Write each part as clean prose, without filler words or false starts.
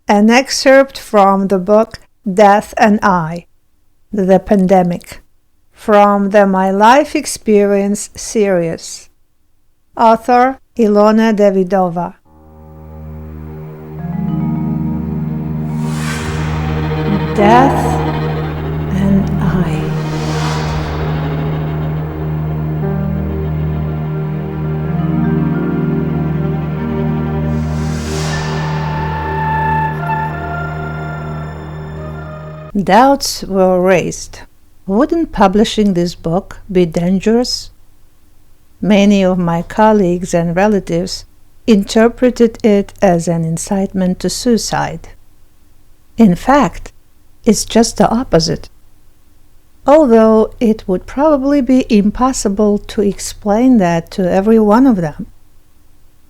An excerpt from the book Death and I, The Pandemic, from the My Life Experience series. Author Ilona Davydova. Death and I. Doubts were raised. Wouldn't publishing this book be dangerous? Many of my colleagues and relatives interpreted it as an incitement to suicide. In fact, it's just the opposite. Although it would probably be impossible to explain that to every one of them.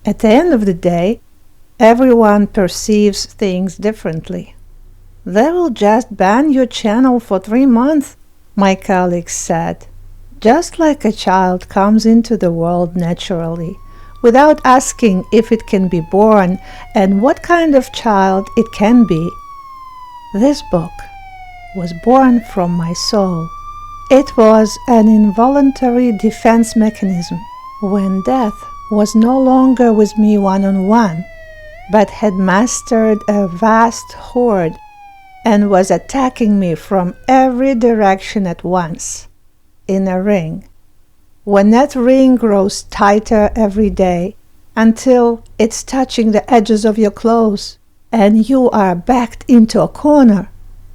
At the end of the day, everyone perceives things differently. They will just ban your channel for 3 months, my colleagues said. Just like a child comes into the world naturally, without asking if it can be born and what kind of child it can be. This book was born from my soul. It was an involuntary defense mechanism when death was no longer with me one-on-one, but had mastered a vast horde and was attacking me from every direction at once, in a ring. When that ring grows tighter every day until it's touching the edges of your clothes and you are backed into a corner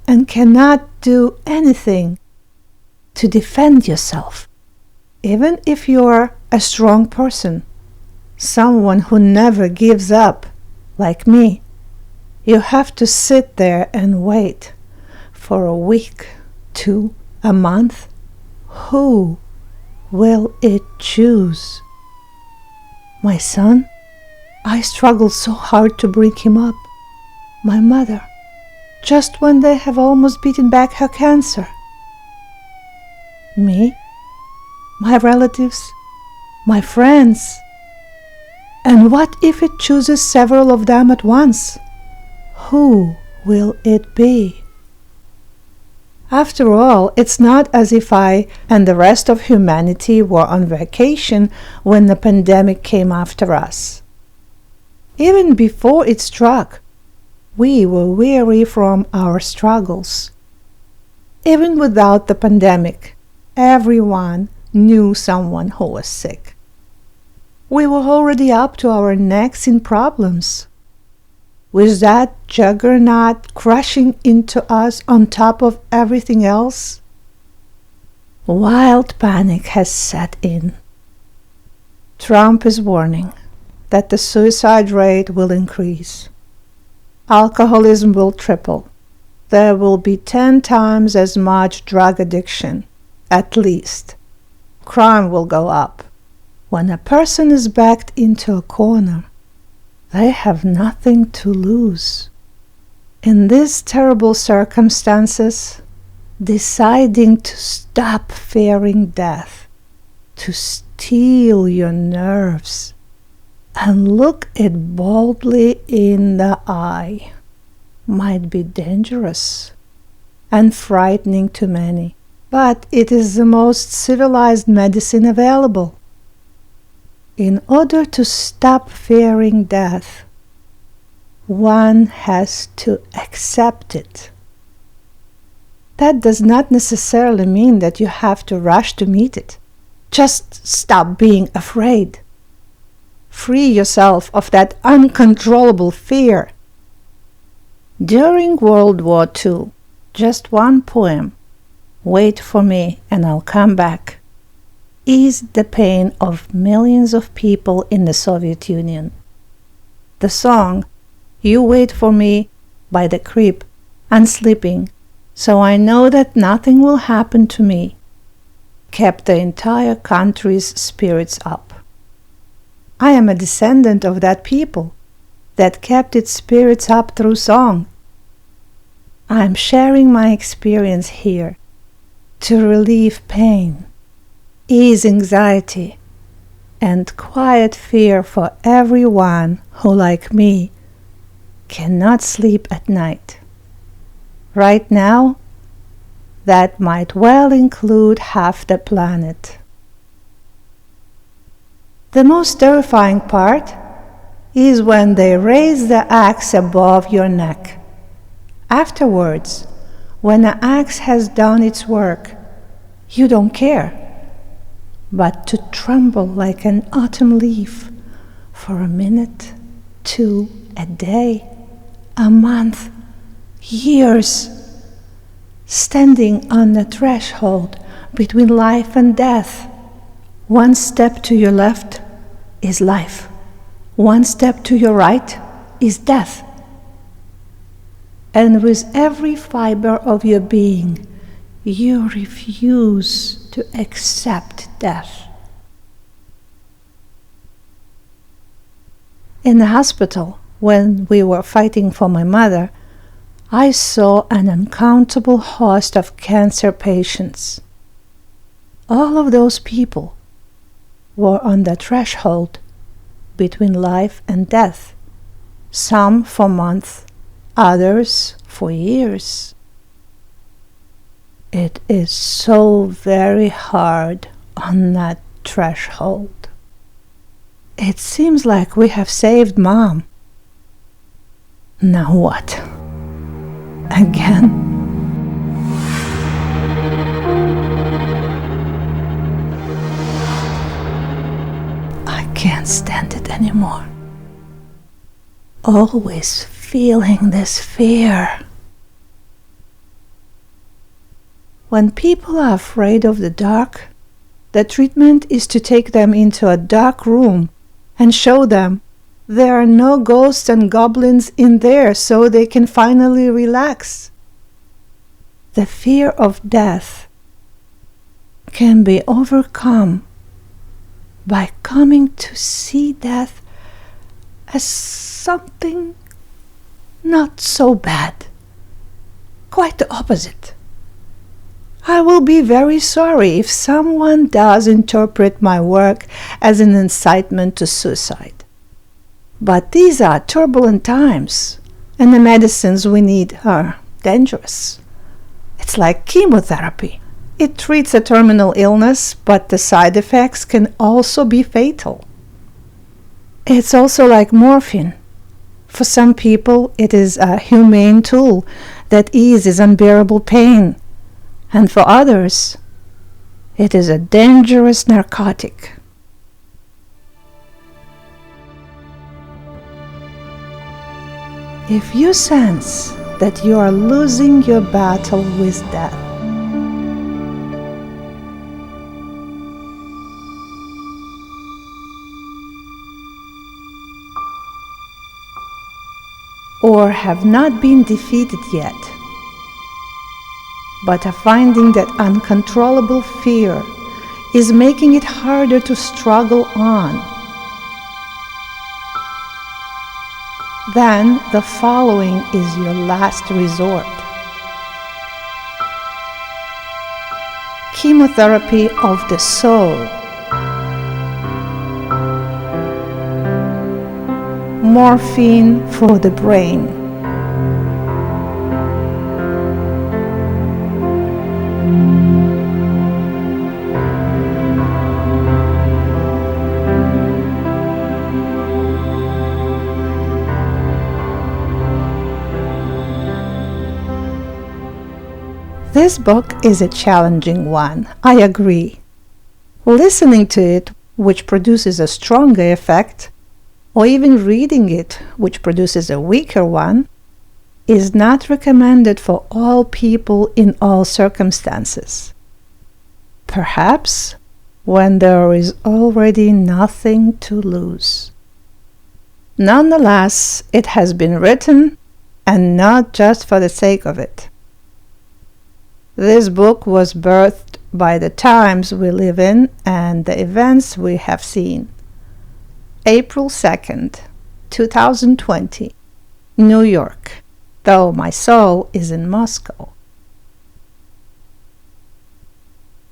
and cannot do anything to defend yourself, even if you're a strong person, someone who never gives up, like me. You have to sit there and wait for a week, 2, a month. Who will it choose? My son? I struggled so hard to bring him up. My mother, just when they have almost beaten back her cancer. Me? My relatives? My friends? And what if it chooses several of them at once? Who will it be? After all, it's not as if I and the rest of humanity were on vacation when the pandemic came after us. Even before it struck, we were weary from our struggles. Even without the pandemic, everyone knew someone who was sick. We were already up to our necks in problems. With that juggernaut crushing into us on top of everything else, wild panic has set in. Trump is warning that the suicide rate will increase. Alcoholism will triple. There will be 10 times as much drug addiction, at least. Crime will go up. When a person is backed into a corner, they have nothing to lose. In these terrible circumstances, deciding to stop fearing death, to steel your nerves, and look it boldly in the eye, might be dangerous and frightening to many, but it is the most civilized medicine available. In order to stop fearing death, one has to accept it. That does not necessarily mean that you have to rush to meet it. Just stop being afraid. Free yourself of that uncontrollable fear. During World War II, just one poem, "Wait for me and I'll come back," eased the pain of millions of people in the Soviet Union. The song, "You Wait for Me" by The Creep, "Unsleeping, so I know that nothing will happen to me," kept the entire country's spirits up. I am a descendant of that people that kept its spirits up through song. I am sharing my experience here to relieve pain, ease anxiety, and quiet fear for everyone who, like me, cannot sleep at night. Right now, that might well include half the planet. The most terrifying part is when they raise the axe above your neck. Afterwards, when the axe has done its work, you don't care, but to tremble like an autumn leaf for a minute, 2, a day, a month, years, standing on the threshold between life and death. One step to your left is life. One step to your right is death. And with every fiber of your being, you refuse to accept death. In the hospital, when we were fighting for my mother, I saw an uncountable host of cancer patients. All of those people were on the threshold between life and death, some for months, others for years. It is so very hard on that threshold. It seems like we have saved Mom. Now what? Again? I can't stand it anymore. Always feeling this fear. When people are afraid of the dark, the treatment is to take them into a dark room and show them there are no ghosts and goblins in there so they can finally relax. The fear of death can be overcome by coming to see death as something not so bad. Quite the opposite. I will be very sorry if someone does interpret my work as an incitement to suicide. But these are turbulent times, and the medicines we need are dangerous. It's like chemotherapy. It treats a terminal illness, but the side effects can also be fatal. It's also like morphine. For some people, it is a humane tool that eases unbearable pain. And for others, it is a dangerous narcotic. If you sense that you are losing your battle with death, or have not been defeated yet, but are finding that uncontrollable fear is making it harder to struggle on, then the following is your last resort. Chemotherapy of the soul. Morphine for the brain. This book is a challenging one, I agree. Listening to it, which produces a stronger effect, or even reading it, which produces a weaker one, is not recommended for all people in all circumstances. Perhaps when there is already nothing to lose. Nonetheless, it has been written, and not just for the sake of it. This book was birthed by the times we live in and the events we have seen. April 2nd, 2020, New York, though my soul is in Moscow.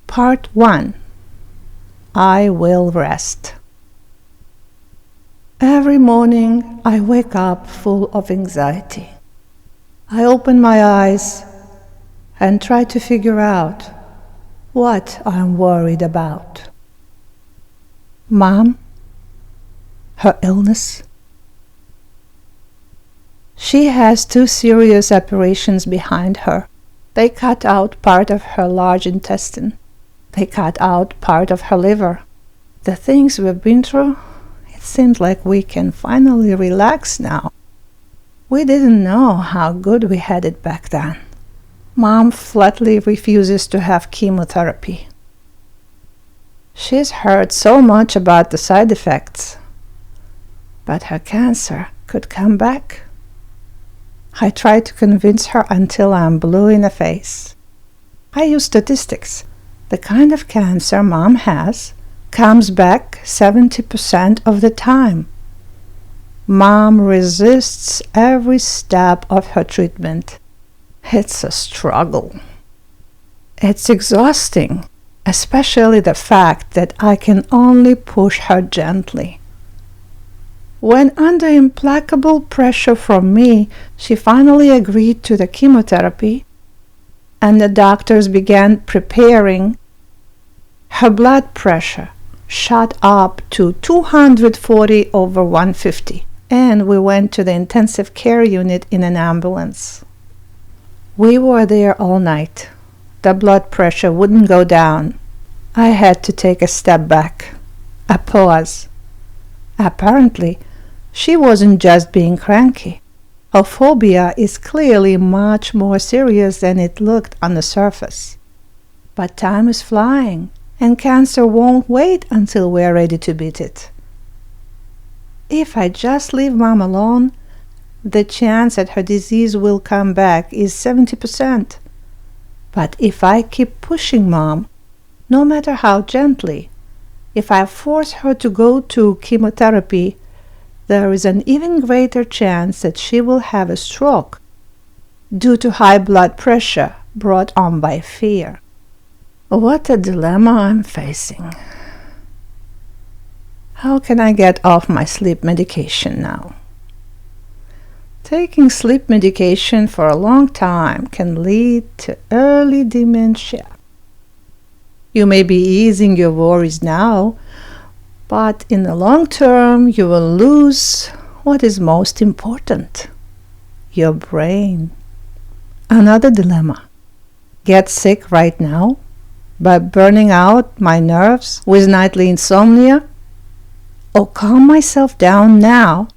Part 1. I Will Rest. Every morning I wake up full of anxiety. I open my eyes and try to figure out what I'm worried about. Mom, her illness. She has 2 serious operations behind her. They cut out part of her large intestine. They cut out part of her liver. The things we've been through, it seems like we can finally relax now. We didn't know how good we had it back then. Mom flatly refuses to have chemotherapy. She's heard so much about the side effects, but her cancer could come back. I try to convince her until I'm blue in the face. I use statistics. The kind of cancer Mom has comes back 70% of the time. Mom resists every step of her treatment. It's a struggle. It's exhausting, especially the fact that I can only push her gently. When under implacable pressure from me, she finally agreed to the chemotherapy, and the doctors began preparing, her blood pressure shot up to 240/150, and we went to the intensive care unit in an ambulance. We were there all night. The blood pressure wouldn't go down. I had to take a step back, a pause. Apparently, she wasn't just being cranky. Her phobia is clearly much more serious than it looked on the surface. But time is flying, and cancer won't wait until we're ready to beat it. If I just leave Mom alone, the chance that her disease will come back is 70%. But if I keep pushing Mom, no matter how gently, if I force her to go to chemotherapy, there is an even greater chance that she will have a stroke due to high blood pressure brought on by fear. What a dilemma I'm facing. How can I get off my sleep medication now? Taking sleep medication for a long time can lead to early dementia. You may be easing your worries now, but in the long term you will lose what is most important, your brain. Another dilemma. Get sick right now by burning out my nerves with nightly insomnia, or calm myself down now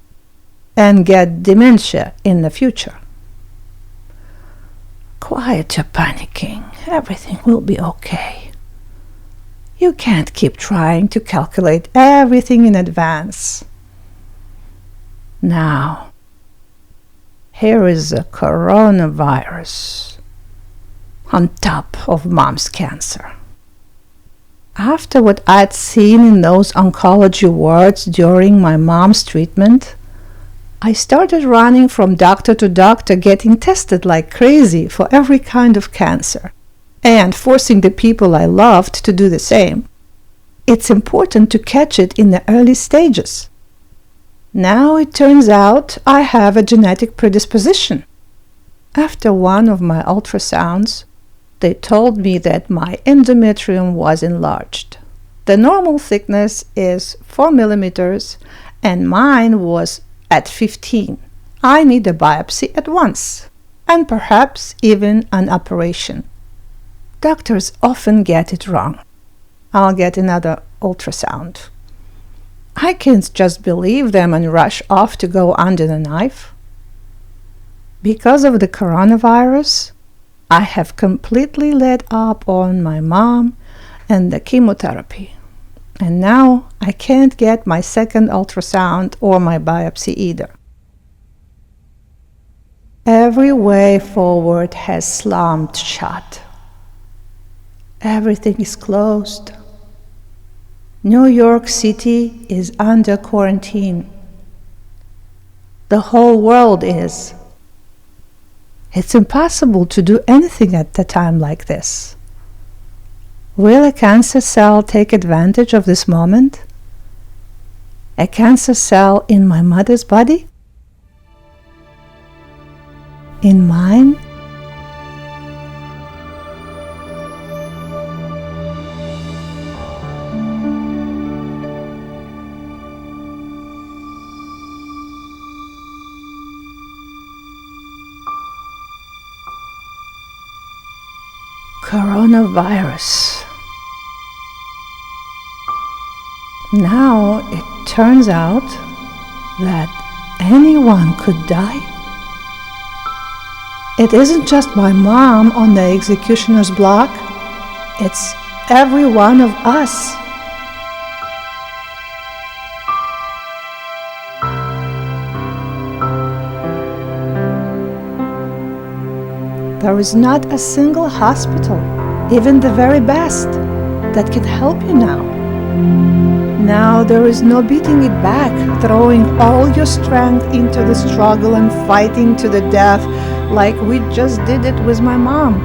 and get dementia in the future. Quiet your panicking. Everything will be okay. You can't keep trying to calculate everything in advance. Now, here is the coronavirus on top of Mom's cancer. After what I'd seen in those oncology wards during my mom's treatment, I started running from doctor to doctor, getting tested like crazy for every kind of cancer, and forcing the people I loved to do the same. It's important to catch it in the early stages. Now it turns out I have a genetic predisposition. After one of my ultrasounds, they told me that my endometrium was enlarged. The normal thickness is 4 millimeters, and mine was at 15. I need a biopsy at once, and perhaps even an operation. Doctors often get it wrong. I'll get another ultrasound. I can't just believe them and rush off to go under the knife. Because of the coronavirus, I have completely let up on my mom and the chemotherapy. And now I can't get my second ultrasound or my biopsy either. Every way forward has slammed shut. Everything is closed. New York City is under quarantine. The whole world is. It's impossible to do anything at a time like this. Will a cancer cell take advantage of this moment? A cancer cell in my mother's body? In mine? Coronavirus. Now it turns out that anyone could die. It isn't just my mom on the executioner's block, it's every one of us. There is not a single hospital, even the very best, that can help you now. Now there is no beating it back, throwing all your strength into the struggle and fighting to the death like we just did it with my mom.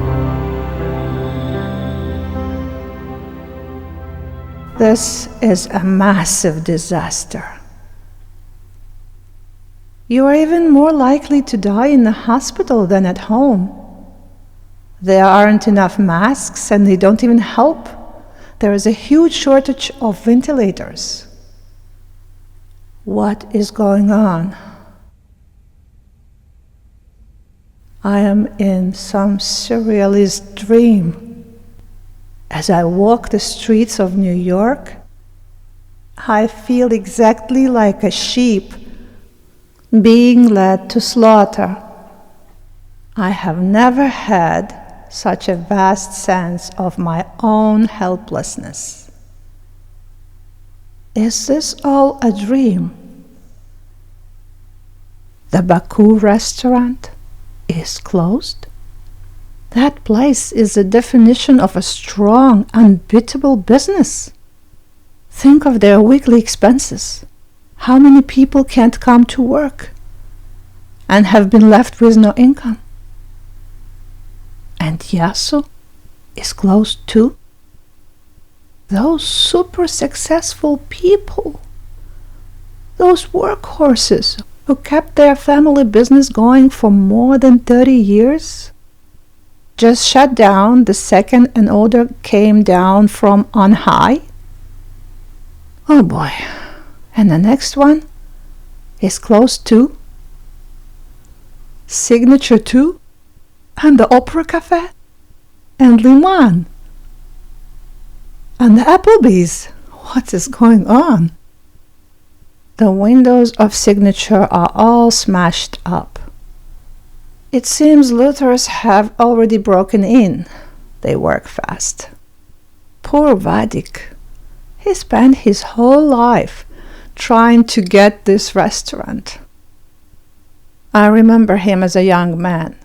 This is a massive disaster. You are even more likely to die in the hospital than at home. There aren't enough masks and they don't even help. There is a huge shortage of ventilators. What is going on? I am in some surrealist dream. As I walk the streets of New York, I feel exactly like a sheep being led to slaughter. I have never had such a vast sense of my own helplessness. Is this all a dream? The Baku restaurant is closed? That place is the definition of a strong, unbeatable business. Think of their weekly expenses. How many people can't come to work and have been left with no income? And Yasu is closed too? Those super successful people, those workhorses who kept their family business going for more than 30 years, just shut down the second an order came down from on high? Oh boy, and the next one is closed too? Signature too? And the Opera Cafe? And Liman? And the Applebee's? What is going on? The windows of Signature are all smashed up. It seems looters have already broken in. They work fast. Poor Vadik. He spent his whole life trying to get this restaurant. I remember him as a young man.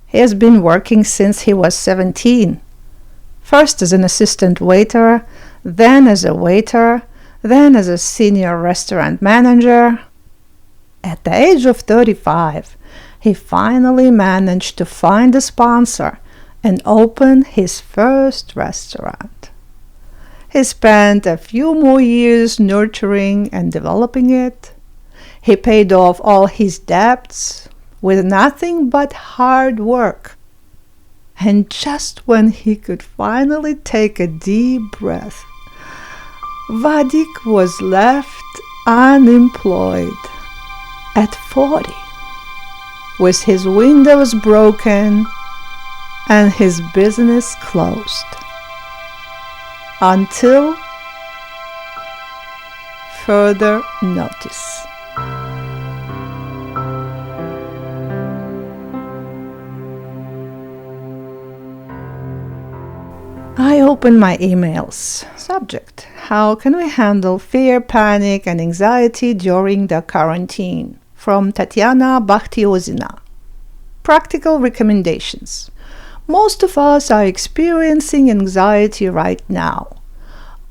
He has been working since he was 17. First as an assistant waiter, then as a waiter, then as a senior restaurant manager. At the age of 35, he finally managed to find a sponsor and open his first restaurant. He spent a few more years nurturing and developing it. He paid off all his debts with nothing but hard work. And just when he could finally take a deep breath, Vadik was left unemployed at 40, with his windows broken and his business closed. Until further notice. I open my emails. Subject: how can we handle fear, panic, and anxiety during the quarantine? From Tatiana Bakhtiozina. Practical recommendations. Most of us are experiencing anxiety right now.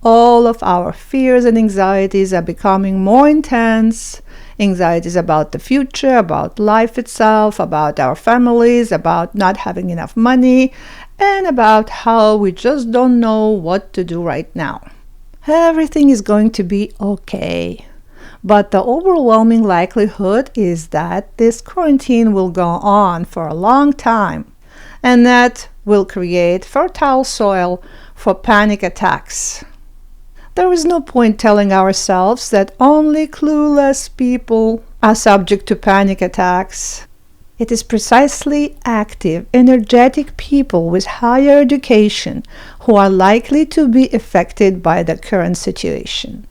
All of our fears and anxieties are becoming more intense. Anxieties about the future, about life itself, about our families, about not having enough money, and about how we just don't know what to do right now. Everything is going to be okay. But the overwhelming likelihood is that this quarantine will go on for a long time, and that will create fertile soil for panic attacks. There is no point telling ourselves that only clueless people are subject to panic attacks. It is precisely active, energetic people with higher education who are likely to be affected by the current situation.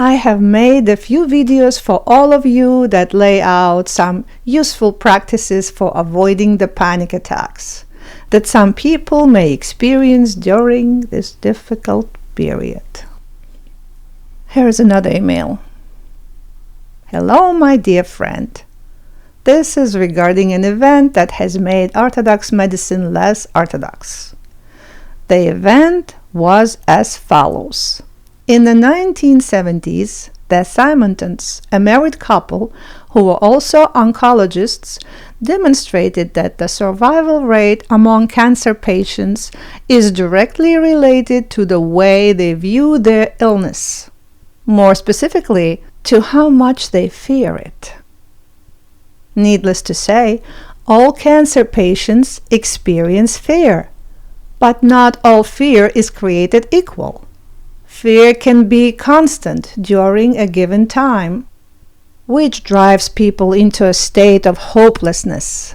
I have made a few videos for all of you that lay out some useful practices for avoiding the panic attacks that some people may experience during this difficult period. Here is another email. Hello, my dear friend. This is regarding an event that has made Orthodox medicine less orthodox. The event was as follows. In the 1970s, the Simontons, a married couple who were also oncologists, demonstrated that the survival rate among cancer patients is directly related to the way they view their illness. More specifically, to how much they fear it. Needless to say, all cancer patients experience fear, but not all fear is created equal. Fear can be constant during a given time, which drives people into a state of hopelessness.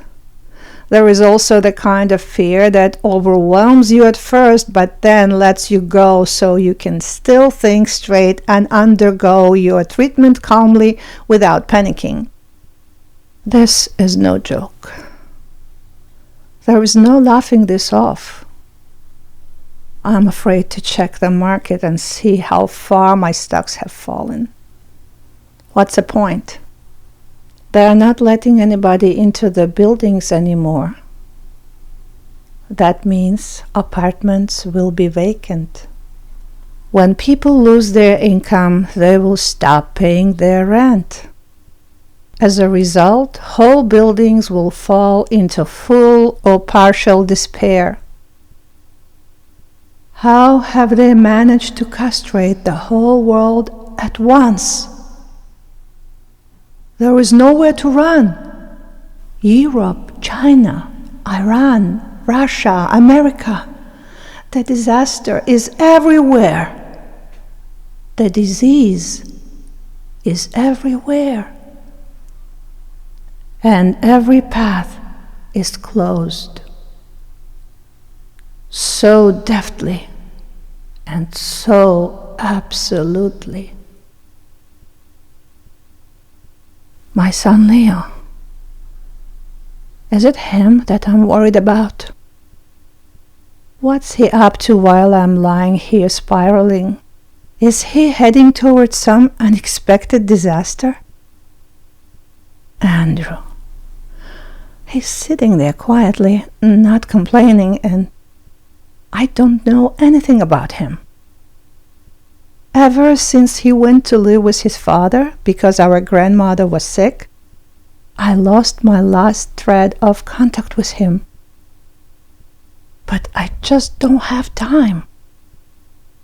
There is also the kind of fear that overwhelms you at first, but then lets you go so you can still think straight and undergo your treatment calmly without panicking. This is no joke. There is no laughing this off. I'm afraid to check the market and see how far my stocks have fallen. What's the point? They are not letting anybody into the buildings anymore. That means apartments will be vacant. When people lose their income, they will stop paying their rent. As a result, whole buildings will fall into full or partial despair. How have they managed to castrate the whole world at once? There is nowhere to run. Europe, China, Iran, Russia, America. The disaster is everywhere. The disease is everywhere. And every path is closed. So deftly and so absolutely. My son Leo. Is it him that I'm worried about? What's he up to while I'm lying here spiraling? Is he heading towards some unexpected disaster? Andrew. He's sitting there quietly, not complaining, and I don't know anything about him. Ever since he went to live with his father because our grandmother was sick, I lost my last thread of contact with him. But I just don't have time.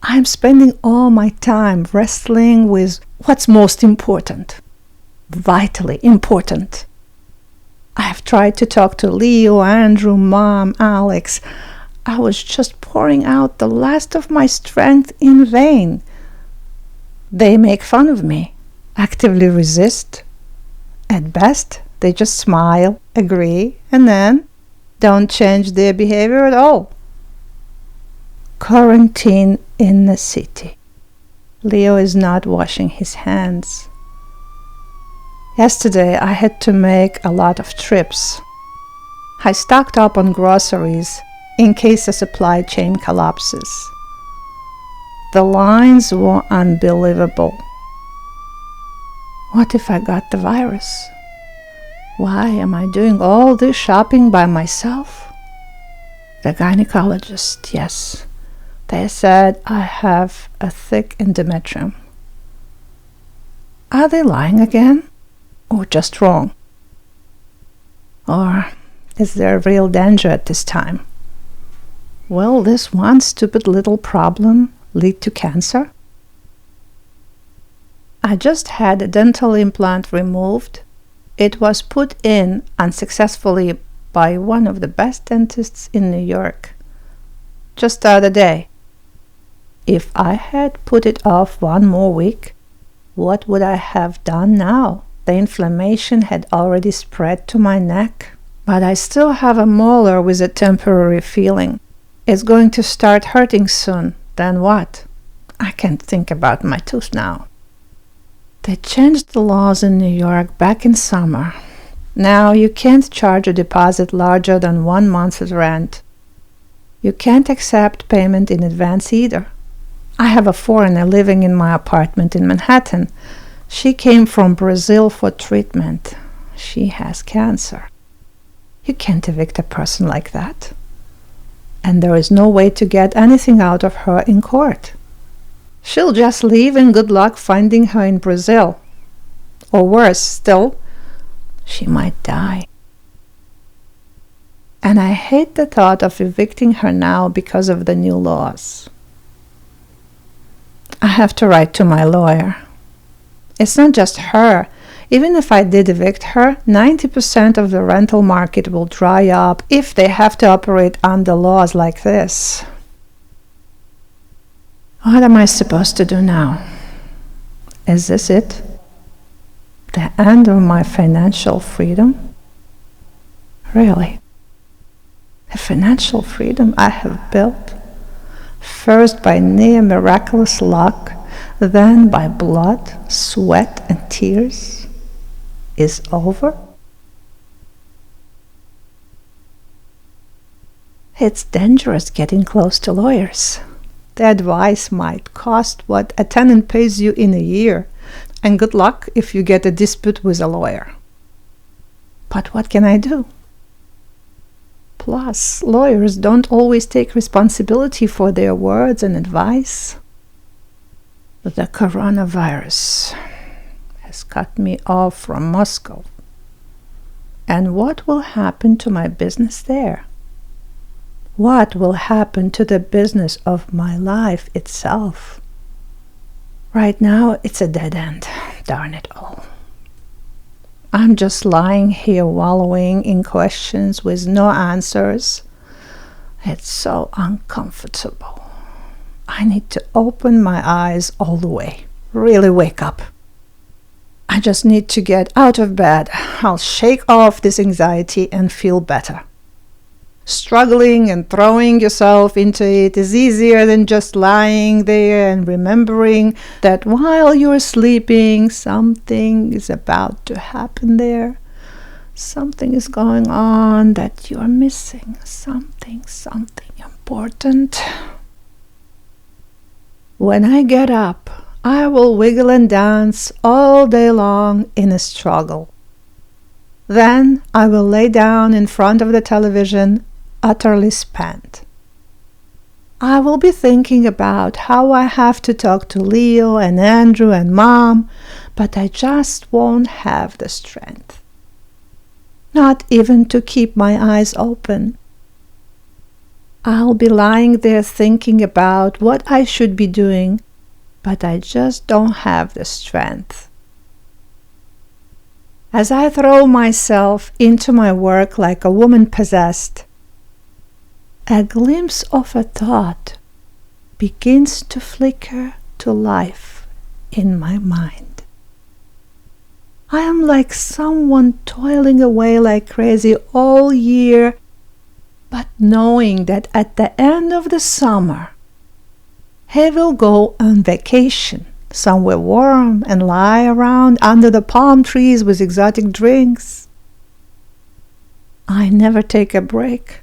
I'm spending all my time wrestling with what's most important, vitally important. I've tried to talk to Leo, Andrew, Mom, Alex. I was just pouring out the last of my strength in vain. They make fun of me, actively resist. At best, they just smile, agree, and then don't change their behavior at all. Quarantine in the city. Leo is not washing his hands. Yesterday, I had to make a lot of trips. I stocked up on groceries in case the supply chain collapses. The lines were unbelievable. What if I got the virus? Why am I doing all this shopping by myself? The gynecologist, yes. They said I have a thick endometrium. Are they lying again? Or just wrong? Or is there real danger at this time? Will this one stupid little problem lead to cancer? I just had a dental implant removed. It was put in unsuccessfully by one of the best dentists in New York just the other day. If I had put it off one more week, what would I have done now? The inflammation had already spread to my neck, but I still have a molar with a temporary feeling. It's going to start hurting soon. Then what? I can't think about my tooth now. They changed the laws in New York back in summer. Now you can't charge a deposit larger than 1 month's rent. You can't accept payment in advance either. I have a foreigner living in my apartment in Manhattan. She came from Brazil for treatment. She has cancer. You can't evict a person like that. And there is no way to get anything out of her in court. She'll just leave and good luck finding her in Brazil. Or worse still, she might die. And I hate the thought of evicting her now because of the new laws. I have to write to my lawyer. It's not just her. Even if I did evict her, 90% of the rental market will dry up if they have to operate under laws like this. What am I supposed to do now? Is this it? The end of my financial freedom? Really? The financial freedom I have built, first by near miraculous luck, then by blood, sweat, and tears, is over? It's dangerous getting close to lawyers. The advice might cost what a tenant pays you in a year, and good luck if you get a dispute with a lawyer. But what can I do? Plus, lawyers don't always take responsibility for their words and advice. The coronavirus has cut me off from Moscow. And what will happen to my business there? What will happen to the business of my life itself? Right now, it's a dead end. Darn it all. I'm just lying here wallowing in questions with no answers. It's so uncomfortable. I need to open my eyes all the way. Really wake up. I just need to get out of bed. I'll shake off this anxiety and feel better. Struggling and throwing yourself into it is easier than just lying there and remembering that while you're sleeping, something is about to happen there. Something is going on that you're missing. Something important. When I get up, I will wiggle and dance all day long in a struggle. Then I will lay down in front of the television, utterly spent. I will be thinking about how I have to talk to Leo and Andrew and Mom, but I just won't have the strength. Not even to keep my eyes open. I'll be lying there thinking about what I should be doing, but I just don't have the strength. As I throw myself into my work like a woman possessed, a glimpse of a thought begins to flicker to life in my mind. I am like someone toiling away like crazy all year, but knowing that at the end of the summer, he will go on vacation somewhere warm and lie around under the palm trees with exotic drinks. I never take a break.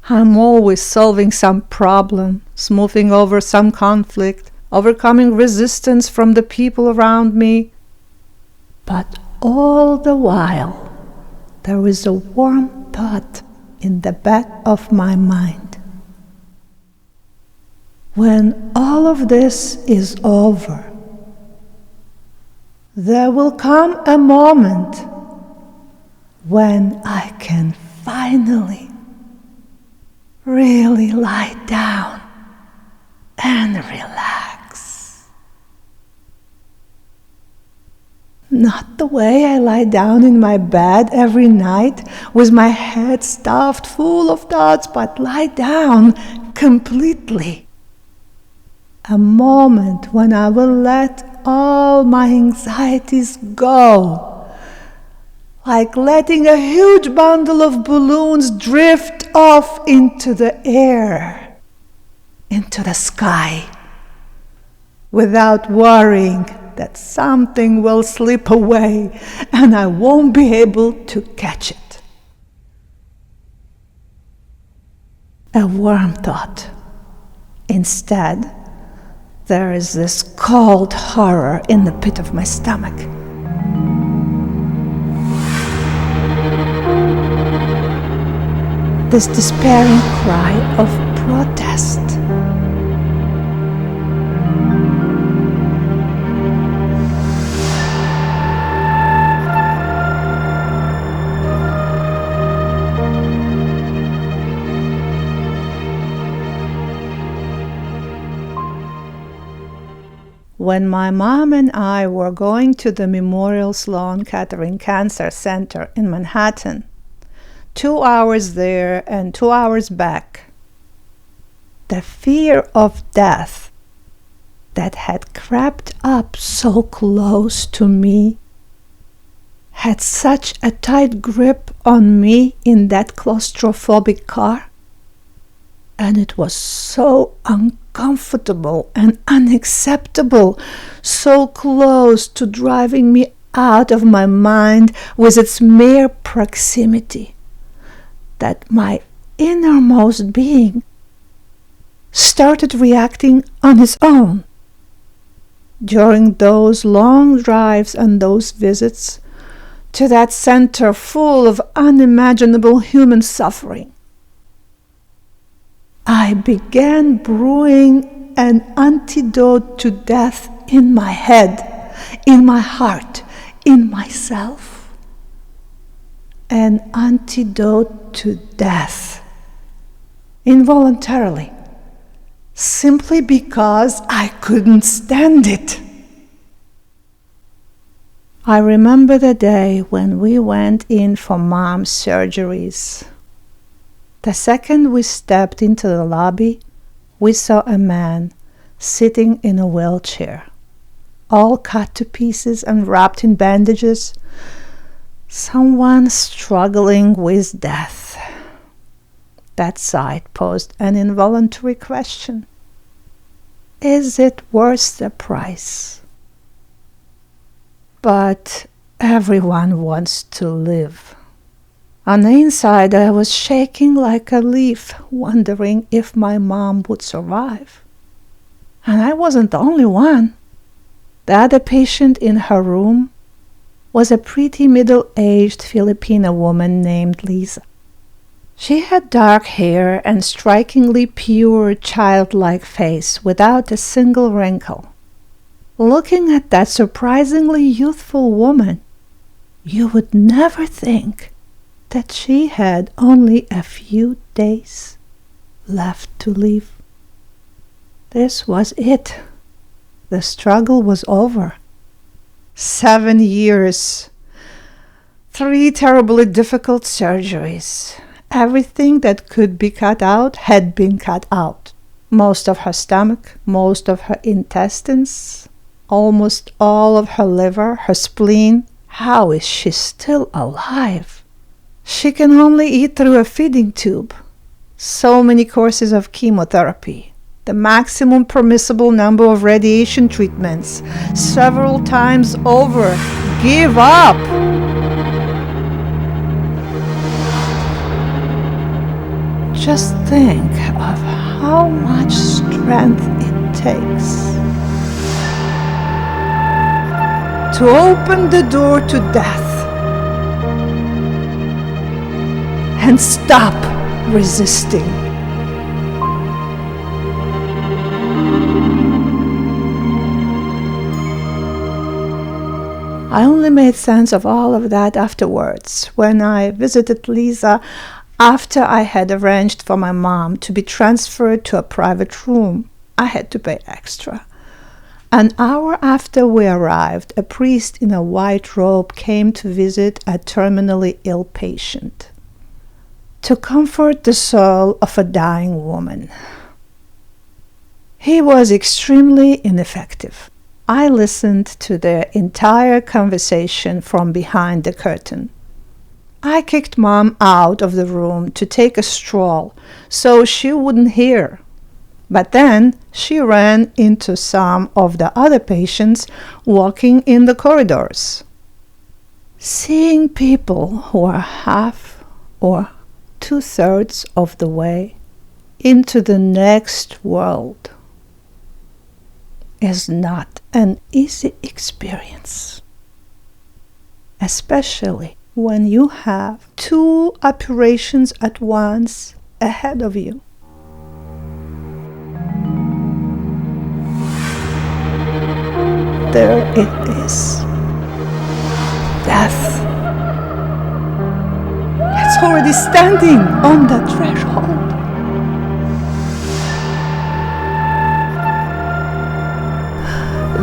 I'm always solving some problem, smoothing over some conflict, overcoming resistance from the people around me. But all the while, there is a warm thought in the back of my mind. When all of this is over, there will come a moment when I can finally really lie down and relax. not the way I lie down in my bed every night with my head stuffed full of thoughts, but lie down completely. A moment when I will let all my anxieties go, like letting a huge bundle of balloons drift off into the air, into the sky, without worrying that something will slip away and I won't be able to catch it. A warm thought. Instead, there is this cold horror in the pit of my stomach. This despairing cry of protest. When my mom and I were going to the Memorial Sloan Kettering Cancer Center in Manhattan, 2 hours there and 2 hours back, the fear of death that had crept up so close to me had such a tight grip on me in that claustrophobic car, and it was so uncomfortable and unacceptable, so close to driving me out of my mind with its mere proximity, that my innermost being started reacting on its own. During those long drives and those visits to that center full of unimaginable human suffering, I began brewing an antidote to death in my head, in my heart, in myself. An antidote to death, involuntarily, simply because I couldn't stand it. I remember the day when we went in for Mom's surgeries. The second we stepped into the lobby, we saw a man sitting in a wheelchair, all cut to pieces and wrapped in bandages, someone struggling with death. That sight posed an involuntary question. Is it worth the price? But everyone wants to live. On the inside, I was shaking like a leaf, wondering if my mom would survive. And I wasn't the only one. The other patient in her room was a pretty middle-aged Filipino woman named Lisa. She had dark hair and strikingly pure, childlike face without a single wrinkle. Looking at that surprisingly youthful woman, you would never think that she had only a few days left to live. This was it. The struggle was over. 7 years. 3 terribly difficult surgeries. Everything that could be cut out had been cut out. Most of her stomach, most of her intestines, almost all of her liver, her spleen. How is she still alive? She can only eat through a feeding tube. So many courses of chemotherapy. The maximum permissible number of radiation treatments. Several times over. Give up! Just think of how much strength it takes to open the door to death and stop resisting. I only made sense of all of that afterwards, when I visited Lisa after I had arranged for my mom to be transferred to a private room. I had to pay extra. An hour after we arrived, a priest in a white robe came to visit a terminally ill patient, to comfort the soul of a dying woman. He was extremely ineffective. I listened to their entire conversation from behind the curtain. I kicked Mom out of the room to take a stroll so she wouldn't hear. But then she ran into some of the other patients walking in the corridors. Seeing people who are half or 2/3 of the way into the next world is not an easy experience, especially when you have 2 operations at once ahead of you. There it is. Death. It's already standing on the threshold.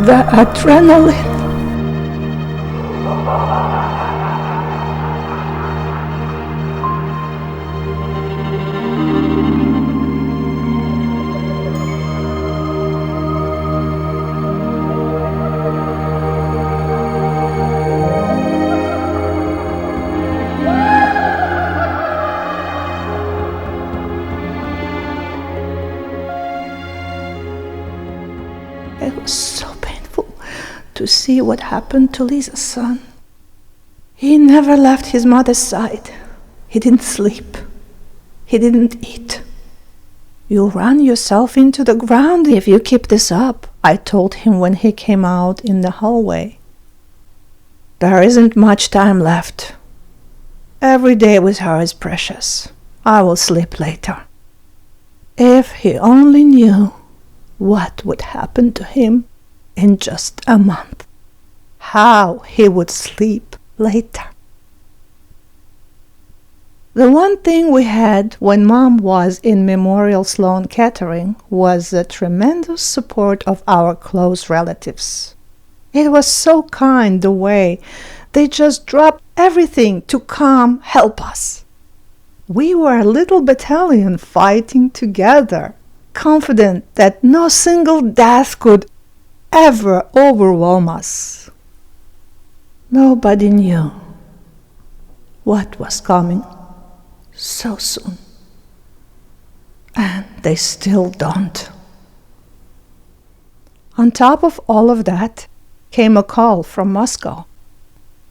The adrenaline. It was so painful to see what happened to Lisa's son. He never left his mother's side. He didn't sleep. He didn't eat. You'll run yourself into the ground if you keep this up, I told him when he came out in the hallway. There isn't much time left. Every day with her is precious. I will sleep later. If he only knew what would happen to him in just a month. How he would sleep later. The one thing we had when Mom was in Memorial Sloan Kettering was the tremendous support of our close relatives. It was so kind the way they just dropped everything to come help us. We were a little battalion fighting together, confident that no single death could ever overwhelm us. Nobody knew what was coming so soon. And they still don't. On top of all of that came a call from Moscow.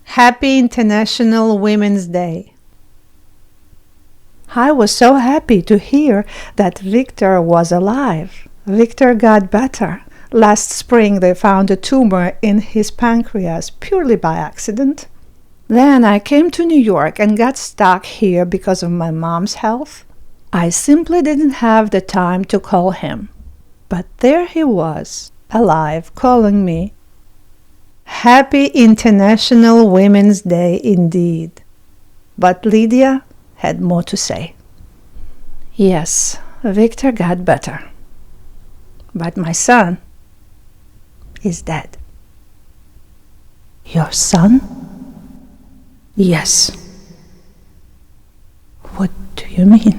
Happy International Women's Day. I was so happy to hear that Victor was alive. Victor got better. Last spring they found a tumor in his pancreas purely by accident. Then I came to New York and got stuck here because of my mom's health. I simply didn't have the time to call him. But there he was, alive, calling me. Happy International Women's Day indeed. But Lydia had more to say. Yes, Victor got better. But my son is dead. Your son? Yes. What do you mean?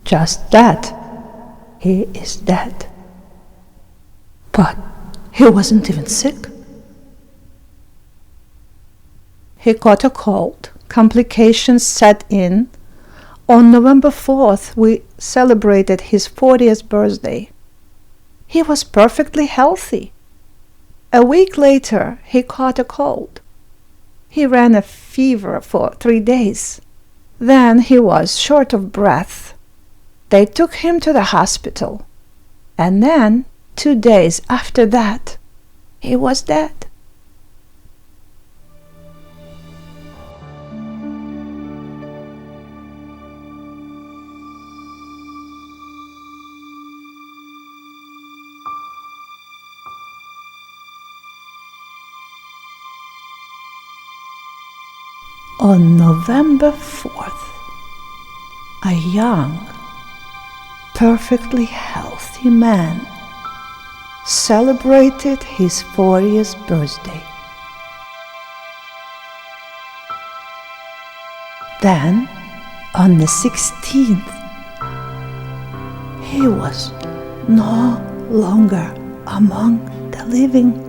Just that. He is dead. But he wasn't even sick. He caught a cold. Complications set in. On November 4th, we celebrated his 40th birthday. He was perfectly healthy. A week later, he caught a cold. He ran a fever for 3 days. Then he was short of breath. They took him to the hospital. And then, 2 days after that, he was dead. On November 4th, a young, perfectly healthy man celebrated his 40th birthday. Then, on the 16th, he was no longer among the living.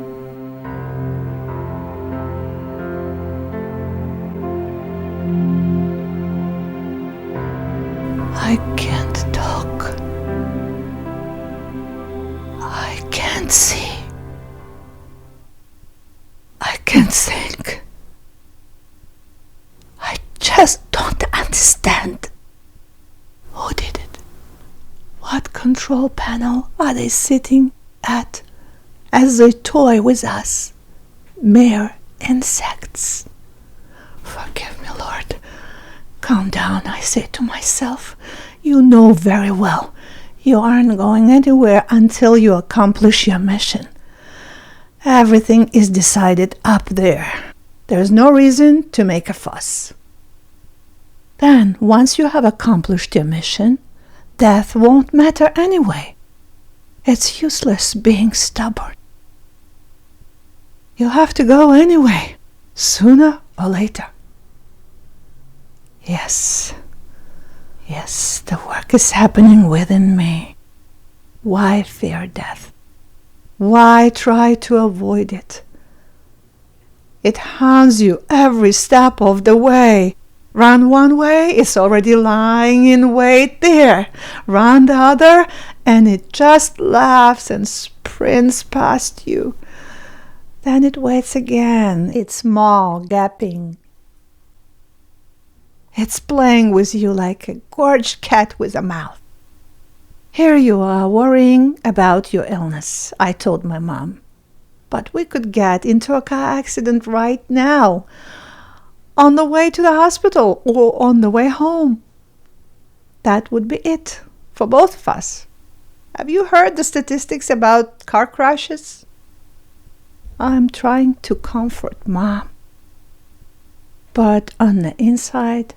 I can't talk. I can't see. I can't think. I just don't understand. Who did it? What control panel are they sitting at as they toy with us? Mere insects. Forgive me, Lord. Calm down, I say to myself. You know very well you aren't going anywhere until you accomplish your mission. Everything is decided up there. There's no reason to make a fuss. Then, once you have accomplished your mission, death won't matter anyway. It's useless being stubborn. You have to go anyway, sooner or later. Yes, the work is happening within me. Why fear death? Why try to avoid it? It haunts you every step of the way. Run one way, it's already lying in wait there. Run the other, and it just laughs and sprints past you. Then it waits again, its small, gaping. It's playing with you like a gorged cat with a mouth. Here you are worrying about your illness, I told my mom. But we could get into a car accident right now, on the way to the hospital or on the way home. That would be it for both of us. Have you heard the statistics about car crashes? I'm trying to comfort Mom. But on the inside,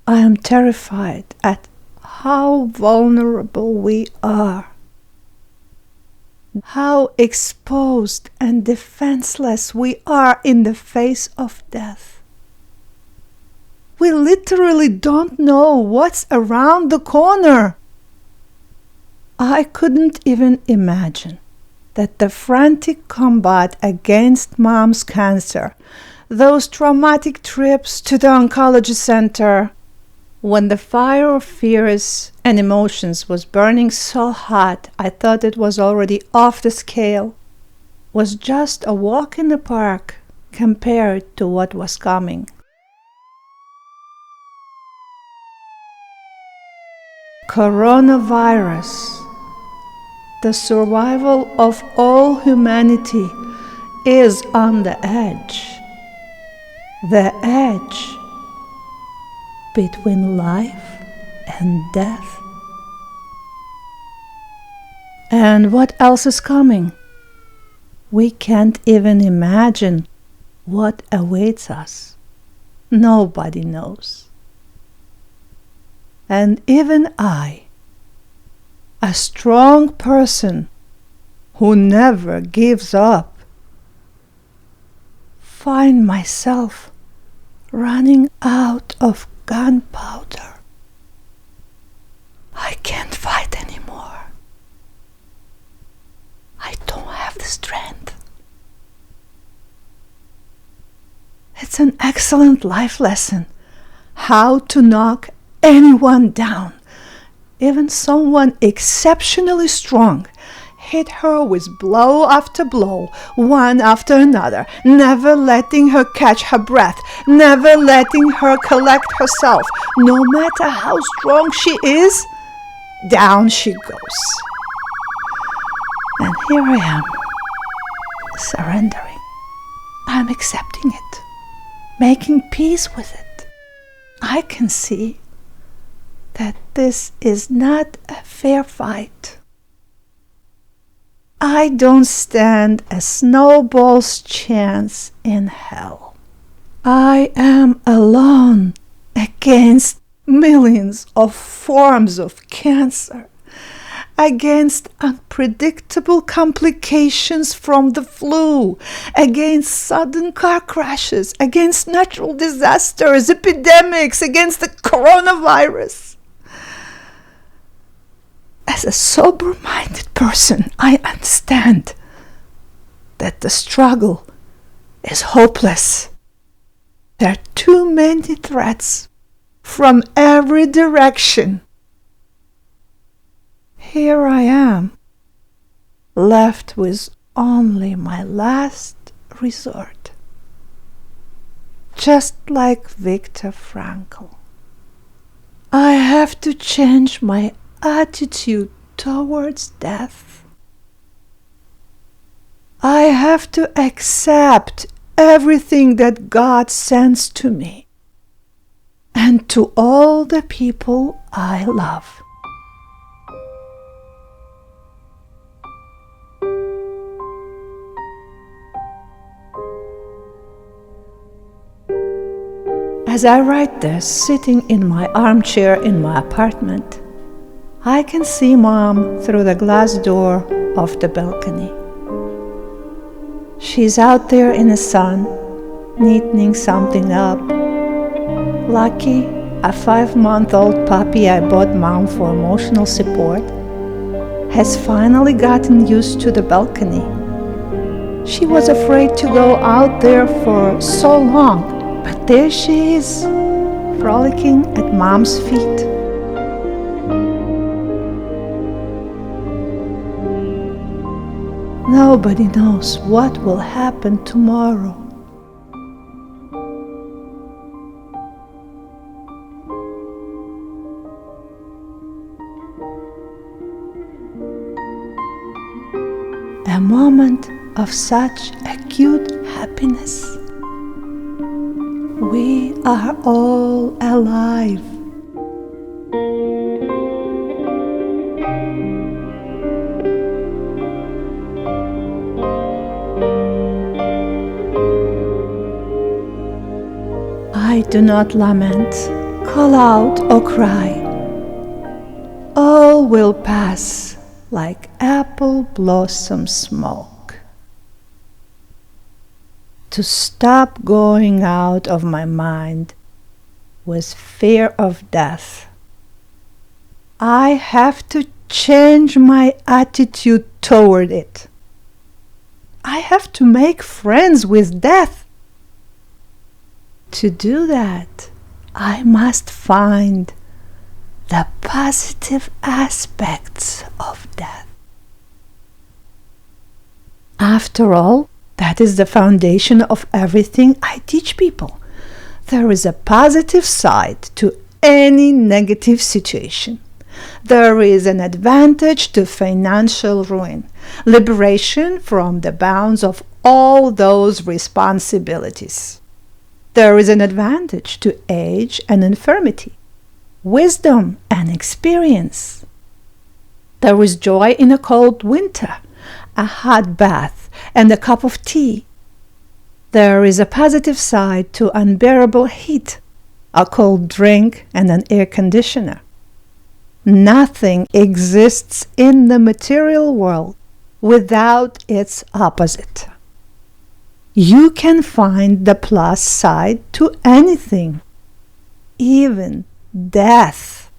I am terrified at how vulnerable we are. How exposed and defenseless we are in the face of death. We literally don't know what's around the corner. I couldn't even imagine that the frantic combat against Mom's cancer, those traumatic trips to the oncology center, when the fire of fears and emotions was burning so hot I thought it was already off the scale, was just a walk in the park compared to what was coming. Coronavirus. The survival of all humanity is on the edge. The edge between life and death. And what else is coming? We can't even imagine what awaits us. Nobody knows. And even I, a strong person who never gives up, find myself running out of gunpowder. I can't fight anymore. I don't have the strength. It's an excellent life lesson, how to knock anyone down, even someone exceptionally strong. Hit her with blow after blow, one after another, never letting her catch her breath, never letting her collect herself. No matter how strong she is, down she goes. And here I am, surrendering. I'm accepting it, making peace with it. I can see that this is not a fair fight. I don't stand a snowball's chance in hell. I am alone against millions of forms of cancer. against unpredictable complications from the flu, against sudden car crashes, against natural disasters, epidemics, against the coronavirus. As a sober-minded person, I understand that the struggle is hopeless. There are too many threats from every direction. Here I am, left with only my last resort. Just like Viktor Frankl, I have to change my attitude towards death. I have to accept everything that God sends to me and to all the people I love. As I write this, sitting in my armchair in my apartment, I can see Mom through the glass door of the balcony. She's out there in the sun, neatening something up. Lucky, a 5-month-old puppy I bought Mom for emotional support, has finally gotten used to the balcony. She was afraid to go out there for so long, but there she is, frolicking at Mom's feet. Nobody knows what will happen tomorrow. A moment of such acute happiness. We are all alive. I do not lament, call out, or cry. All will pass like apple blossom smoke. To stop going out of my mind with fear of death, I have to change my attitude toward it. I have to make friends with death. To do that, I must find the positive aspects of death. After all, that is the foundation of everything I teach people. There is a positive side to any negative situation. There is an advantage to financial ruin, liberation from the bounds of all those responsibilities. There is an advantage to age and infirmity, wisdom and experience. There is joy in a cold winter, a hot bath, and a cup of tea. There is a positive side to unbearable heat, a cold drink, and an air conditioner. Nothing exists in the material world without its opposite. You can find the plus side to anything, even death,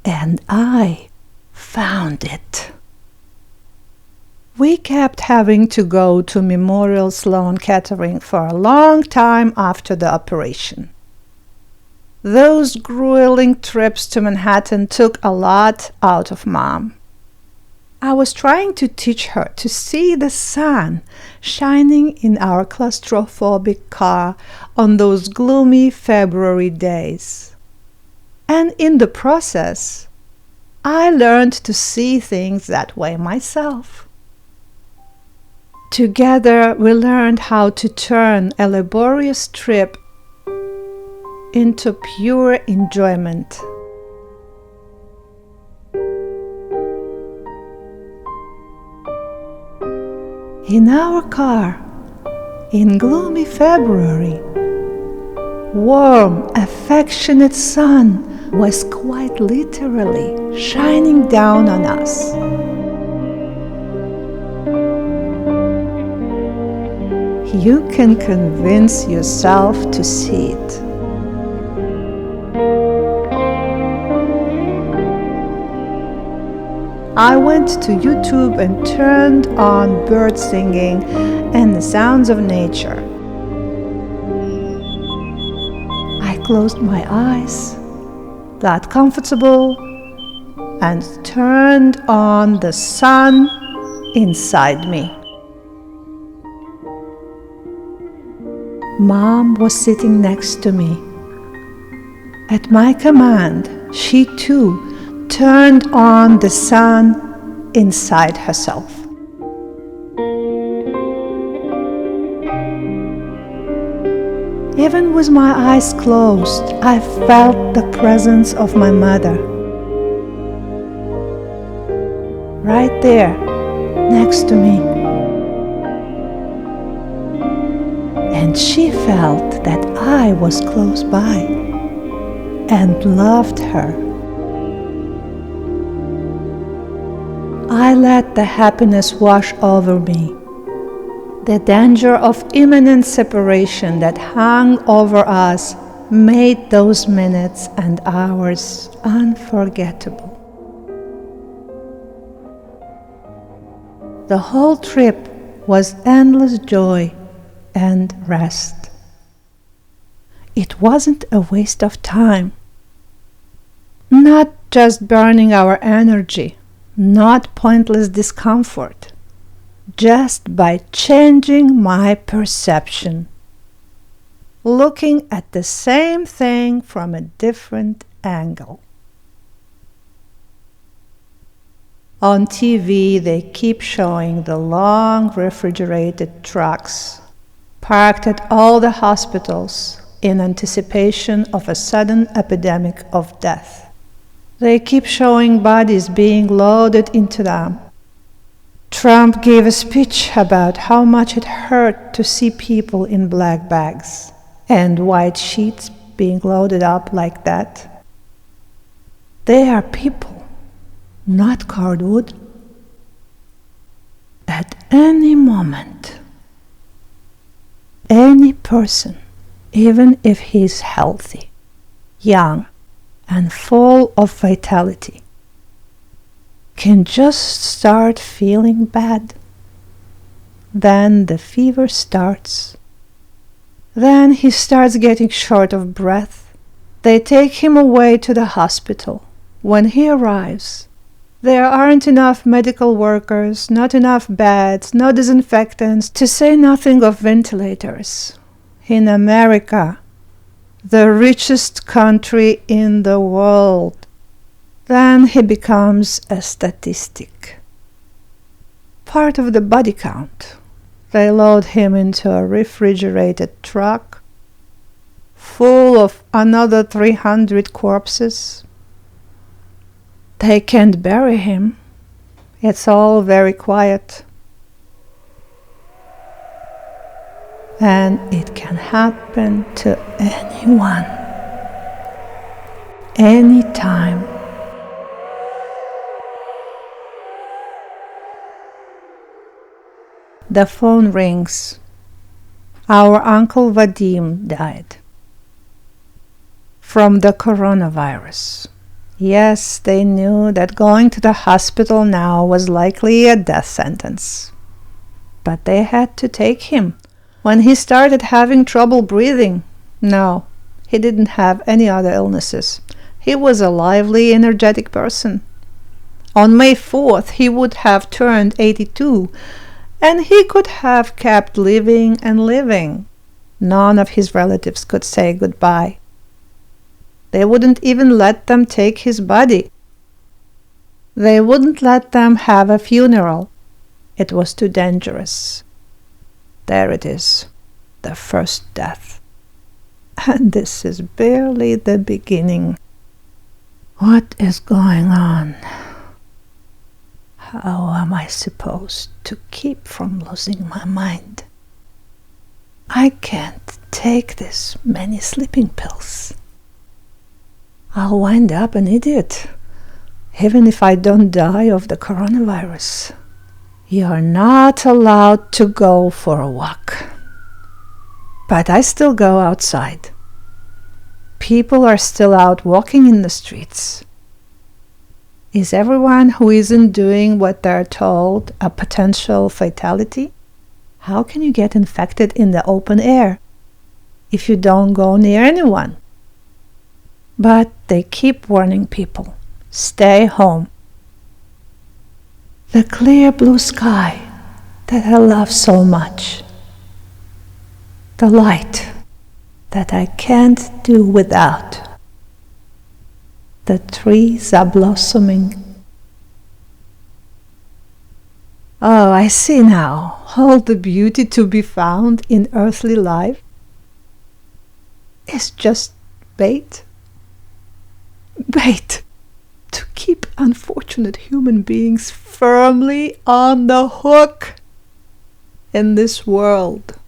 and I found it. We kept having to go to Memorial Sloan Kettering for a long time after the operation. Those grueling trips to Manhattan took a lot out of Mom. I was trying to teach her to see the sun shining in our claustrophobic car on those gloomy February days. And in the process, I learned to see things that way myself. Together, we learned how to turn a laborious trip into pure enjoyment. In our car, in gloomy February, warm, affectionate sun was quite literally shining down on us. You can convince yourself to see it. I went to YouTube and turned on bird singing and the sounds of nature. I closed my eyes, got comfortable, and turned on the sun inside me. Mom was sitting next to me. At my command, she too turned on the sun inside herself. Even with my eyes closed, I felt the presence of my mother. Right there, next to me. And she felt that I was close by and loved her. I let the happiness wash over me. The danger of imminent separation that hung over us made those minutes and hours unforgettable. The whole trip was endless joy and rest. It wasn't a waste of time. Not just burning our energy, not pointless discomfort, just by changing my perception, looking at the same thing from a different angle. On TV, they keep showing the long refrigerated trucks parked at all the hospitals in anticipation of a sudden epidemic of death. They keep showing bodies being loaded into them. Trump gave a speech about how much it hurt to see people in black bags and white sheets being loaded up like that. They are people, not cardboard. At any moment, any person, even if he's healthy, young, and full of vitality, can just start feeling bad. Then the fever starts. Then he starts getting short of breath. They take him away to the hospital. When he arrives, there aren't enough medical workers, not enough beds, no disinfectants, to say nothing of ventilators. In America, the richest country in the world, then he becomes a statistic. Part of the body count. They load him into a refrigerated truck full of another 300 corpses. They can't bury him. It's all very quiet. And it can happen to anyone, anytime. The phone rings. Our Uncle Vadim died from the coronavirus. Yes, they knew that going to the hospital now was likely a death sentence. But they had to take him. When he started having trouble breathing, no, he didn't have any other illnesses. He was a lively, energetic person. On May 4th, he would have turned 82, and he could have kept living and living. None of his relatives could say goodbye. They wouldn't even let them take his body. They wouldn't let them have a funeral. It was too dangerous. There it is, the first death. And this is barely the beginning. What is going on? How am I supposed to keep from losing my mind? I can't take this many sleeping pills. I'll wind up an idiot, even if I don't die of the coronavirus. You're not allowed to go for a walk. But I still go outside. People are still out walking in the streets. Is everyone who isn't doing what they're told a potential fatality? How can you get infected in the open air if you don't go near anyone? But they keep warning people, stay home. The clear blue sky that I love so much. The light that I can't do without. The trees are blossoming. Oh, I see now all the beauty to be found in earthly life is just bait. Bait to keep unfortunate human beings firmly on the hook in this world,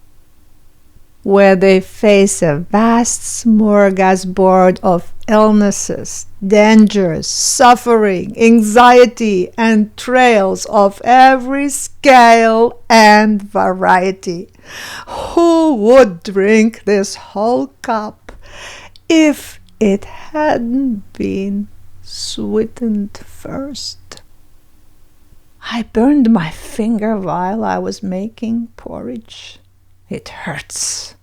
where they face a vast smorgasbord of illnesses, dangers, suffering, anxiety, and trails of every scale and variety. Who would drink this whole cup if it hadn't been sweetened first? I burned my finger while I was making porridge. It hurts.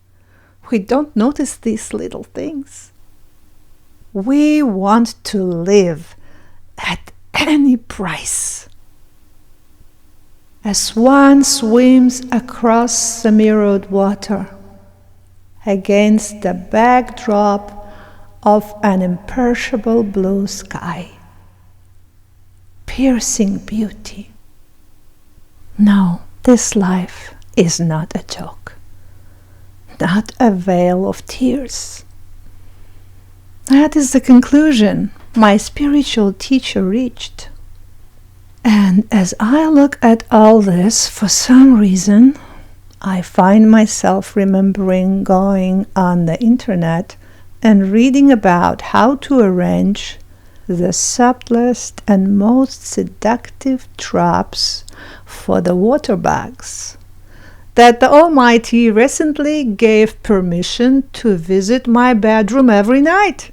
We don't notice these little things. We want to live at any price. As one swims across the mirrored water against the backdrop of an imperishable blue sky. Piercing beauty. No, this life is not a joke. Not a veil of tears. That is the conclusion my spiritual teacher reached. And as I look at all this, for some reason, I find myself remembering going on the internet and reading about how to arrange the subtlest and most seductive traps for the water bugs that the Almighty recently gave permission to visit my bedroom every night.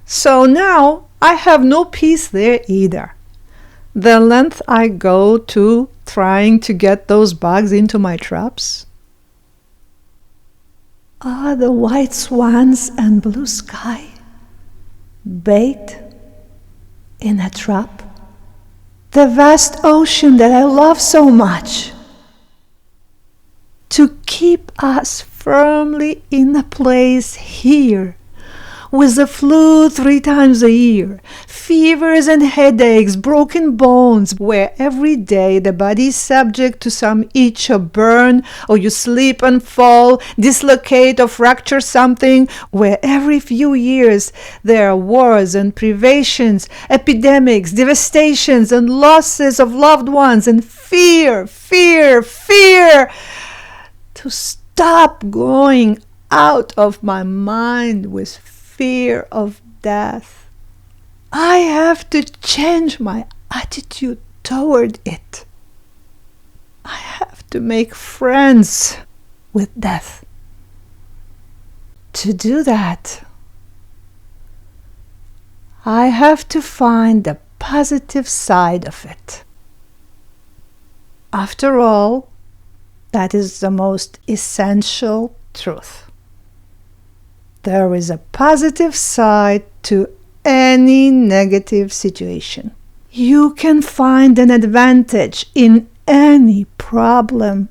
So now I have no peace there either. The length I go to trying to get those bugs into my traps. Ah, the white swans and blue sky. Bait in a trap. The vast ocean that I love so much. To keep us firmly in a place here, with the flu 3 times a year, fevers and headaches, broken bones, where every day the body is subject to some itch or burn, or you slip and fall, dislocate or fracture something, where every few years there are wars and privations, epidemics, devastations and losses of loved ones, and fear, to stop going out of my mind with fear of death. I have to change my attitude toward it. I have to make friends with death. To do that, I have to find the positive side of it. After all, that is the most essential truth. There is a positive side to any negative situation. You can find an advantage in any problem,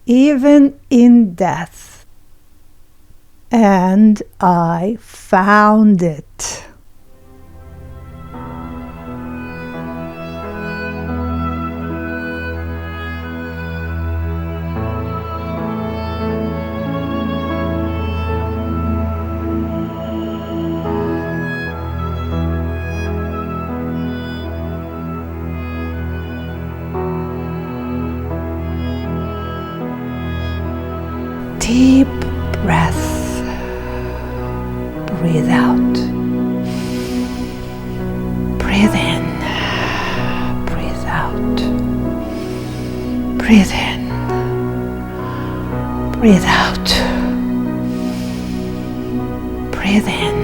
even in death. And I found it. Deep breath. breathe out. Breathe in. Breathe out. Breathe in. Breathe out. Breathe in.